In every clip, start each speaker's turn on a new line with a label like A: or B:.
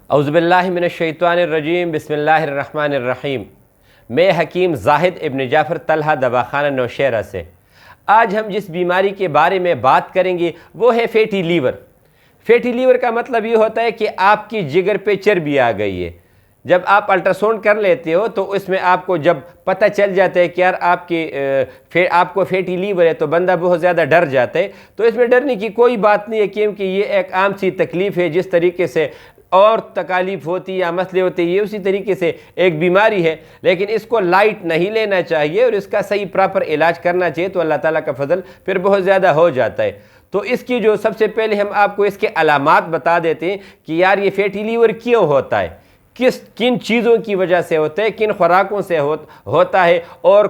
A: औज़ुबिल्लाहि मिनश्शैतानिर्रजीम बिस्मिल्लाहिर्रहमानिर्रहीम। मैं हकीम ज़ाहिद इब्न जाफ़र तलहा दवाख़ाना नौशहरा से। आज हम जिस बीमारी के बारे में बात करेंगे वो है फैटी लीवर। फैटी लीवर का मतलब ये होता है कि आपकी जिगर पे चर्बी आ गई है। जब आप अल्ट्रासाउंड कर लेते हो तो इसमें आपको जब पता चल जाता है कि यार आपको फैटी लीवर है तो बंदा बहुत ज़्यादा डर जाता है। तो इसमें डरने की कोई बात नहीं है, क्योंकि ये एक आम सी तकलीफ़ है। जिस तरीके से और तकालीफ होती या मसले होते ये उसी तरीके से एक बीमारी है, लेकिन इसको लाइट नहीं लेना चाहिए और इसका सही प्रॉपर इलाज करना चाहिए। तो अल्लाह ताला का फजल फिर बहुत ज़्यादा हो जाता है। तो इसकी जो सबसे पहले हम आपको इसके अलामात बता देते हैं कि यार ये फैटी लीवर क्यों होता है, किन चीज़ों की वजह से होता है, किन खुराकों से होता है और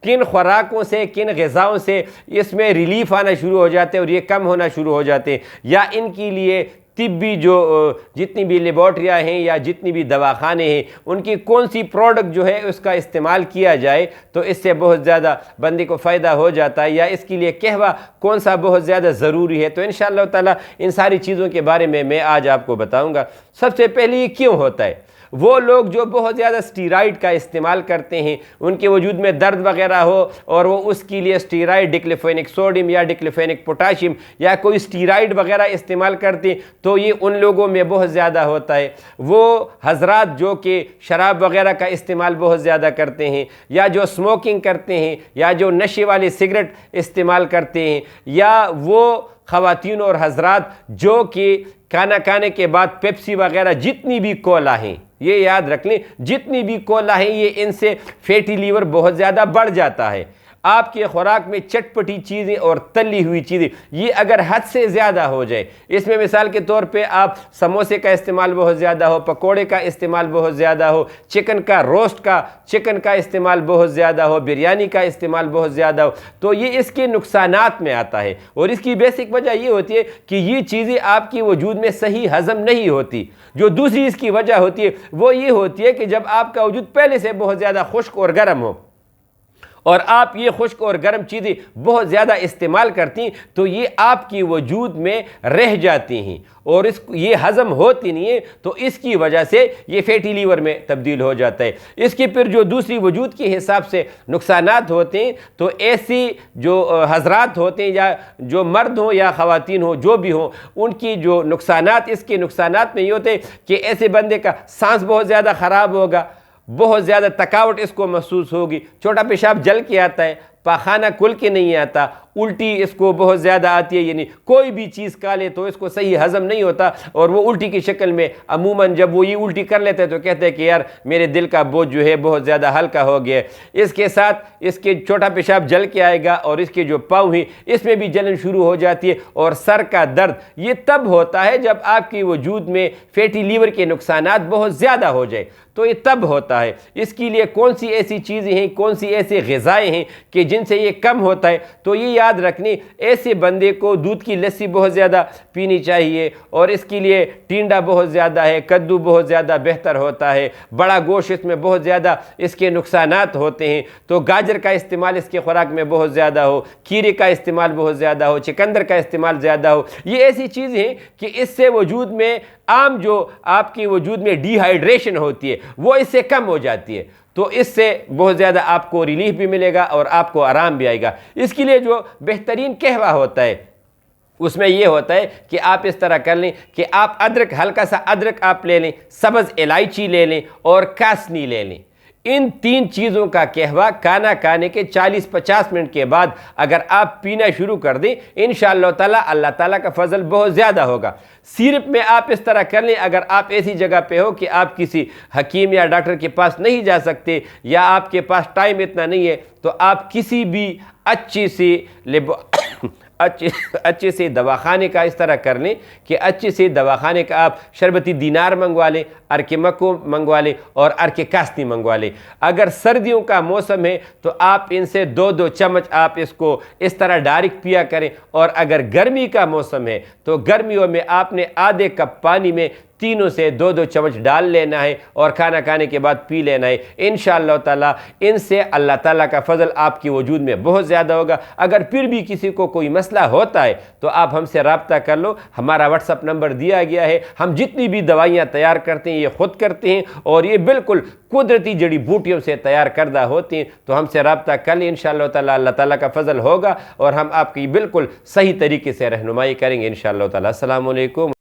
A: किन खुराकों से, किन ग़िज़ाओं से इसमें रिलीफ आना शुरू हो जाते हैं और ये कम होना शुरू हो जाते हैं, या इनके लिए तिब्बी जो जितनी भी लेबॉर्ट्रियाँ हैं या जितनी भी दवाखाने हैं उनकी कौन सी प्रोडक्ट जो है उसका इस्तेमाल किया जाए तो इससे बहुत ज़्यादा बंदे को फ़ायदा हो जाता है, या इसके लिए कहवा कौन सा बहुत ज़्यादा ज़रूरी है। तो इंशाअल्लाह ताला इन सारी चीज़ों के बारे में मैं आज आपको बताऊँगा। सबसे पहले ये क्यों होता है। वो लोग जो बहुत ज़्यादा स्टीरॉइड का इस्तेमाल करते हैं, उनके वजूद में दर्द वगैरह हो और वो उसके लिए स्टीरॉइड डिक्लोफेनिक सोडियम या डिक्लोफेनिक पोटाशियम या कोई स्टीरॉइड वगैरह इस्तेमाल करते हैं, तो ये उन लोगों में बहुत ज़्यादा होता है। वो हजरात जो कि शराब वगैरह का इस्तेमाल बहुत ज़्यादा करते हैं, या जो स्मोकिंग करते हैं, या जो नशे वाली सिगरेट इस्तेमाल करते हैं, या वो ख़वातीन और हजरात जो कि खाना खाने के बाद पेप्सी वगैरह जितनी भी कोला हैं, ये याद रख लें, जितनी भी कोला है ये इनसे फैटी लीवर बहुत ज़्यादा बढ़ जाता है। आपकी खुराक में चटपटी चीज़ें और तली हुई चीज़ें ये अगर हद से ज़्यादा हो जाए, इसमें मिसाल के तौर पे आप समोसे का इस्तेमाल बहुत ज़्यादा हो, पकोड़े का इस्तेमाल बहुत ज़्यादा हो, चिकन का रोस्ट का चिकन का इस्तेमाल बहुत ज़्यादा हो, बिरयानी का इस्तेमाल बहुत ज़्यादा हो, तो ये इसके नुकसानात में आता है। और इसकी बेसिक वजह ये होती है कि ये चीज़ें आपकी वजूद में सही हज़म नहीं होती। जो दूसरी इसकी वजह होती है वो ये होती है कि जब आपका वजूद पहले से बहुत ज़्यादा खुश्क और गर्म हो और आप ये खुश्क और गर्म चीज़ें बहुत ज़्यादा इस्तेमाल करती तो ये आपकी वजूद में रह जाती हैं और ये हज़म होती नहीं है, तो इसकी वजह से ये फैटी लीवर में तब्दील हो जाता है। इसकी फिर जो दूसरी वजूद के हिसाब से नुकसानात होते हैं, तो ऐसी जो हजरात होते हैं या जो मर्द हो या ख़वातीन हो जो भी हो, उनकी जो नुकसानात, इसके नुकसानात में ये होते हैं कि ऐसे बंदे का सांस बहुत ज़्यादा ख़राब होगा, बहुत ज़्यादा थकावट इसको महसूस होगी, छोटा पेशाब जल के आता है, पाखाना खुल के नहीं आता, उल्टी इसको बहुत ज़्यादा आती है, यानी कोई भी चीज़ खा ले तो इसको सही हज़म नहीं होता और वो उल्टी की शक्ल में अमूमन जब वो ये उल्टी कर लेते हैं तो कहते हैं कि यार मेरे दिल का बोझ जो है बहुत ज़्यादा हल्का हो गया है। इसके साथ इसके छोटा पेशाब जल के आएगा और इसके जो पाँव हैं इसमें भी जलन शुरू हो जाती है और सर का दर्द ये तब होता है जब आपकी वजूद में फैटी लीवर के नुकसानात बहुत ज़्यादा हो जाए, तो ये तब होता है। इसके लिए कौन सी ऐसी चीज़ें हैं, कौन सी ऐसी ग़िज़ाएँ हैं कि जिनसे ये कम होता है, तो ये याद रखनी, ऐसे बंदे को दूध की लस्सी बहुत ज़्यादा पीनी चाहिए और इसके लिए टिंडा बहुत ज़्यादा है, कद्दू बहुत ज़्यादा बेहतर होता है, बड़ा गोश्त इसमें बहुत ज़्यादा इसके नुकसानात होते हैं, तो गाजर का इस्तेमाल इसके खुराक में बहुत ज़्यादा हो, खीरे का इस्तेमाल बहुत ज़्यादा हो, चुकंदर का इस्तेमाल ज़्यादा हो। ये ऐसी चीज़ें हैं कि इससे वजूद में आम जो आपकी वजूद में डिहाइड्रेशन होती है वो इससे कम हो जाती है, तो इससे बहुत ज़्यादा आपको रिलीफ भी मिलेगा और आपको आराम भी आएगा। इसके लिए जो बेहतरीन कहवा होता है उसमें यह होता है कि आप इस तरह कर लें कि आप अदरक, हल्का सा अदरक आप ले लें, सब्ज़ इलायची ले लें और कासनी ले लें। इन तीन चीज़ों का कहवा खाना खाने के 40-50 मिनट के बाद अगर आप पीना शुरू कर दें, इंशाअल्लाह ताला अल्लाह ताला का फजल बहुत ज़्यादा होगा। सिरप में आप इस तरह कर लें, अगर आप ऐसी जगह पे हो कि आप किसी हकीम या डॉक्टर के पास नहीं जा सकते या आपके पास टाइम इतना नहीं है, तो आप किसी भी अच्छी सी अच्छे से दवाखाने का इस तरह कर लें कि अच्छे से दवाखाने का आप शरबती दीनार मंगवा लें, अर्के मक्को मंगवा लें और अर्के कास्नी मंगवा लें। अगर सर्दियों का मौसम है तो आप इनसे 2-2 चम्मच आप इसको इस तरह डायरेक्ट पिया करें, और अगर गर्मी का मौसम है तो गर्मियों में आपने आधे कप पानी में तीनों से 2-2 चम्मच डाल लेना है और खाना खाने के बाद पी लेना है। इंशाअल्लाह ताला इनसे अल्लाह ताला का फजल आपके वजूद में बहुत ज़्यादा होगा। अगर फिर भी किसी को कोई मसला होता है तो आप हमसे रब्ता कर लो, हमारा व्हाट्सअप नंबर दिया गया है। हम जितनी भी दवाइयाँ तैयार करते हैं ये खुद करते हैं और ये बिल्कुल कुदरती जड़ी बूटियों से तैयार करदा होती हैं। तो हमसे रब्ता कर लें, इंशाअल्लाह ताला अल्लाह ताला का फजल होगा और हम आपकी बिल्कुल सही तरीके से रहनुमाई करेंगे इंशाअल्लाह ताला। अस्सलामु अलैकुम।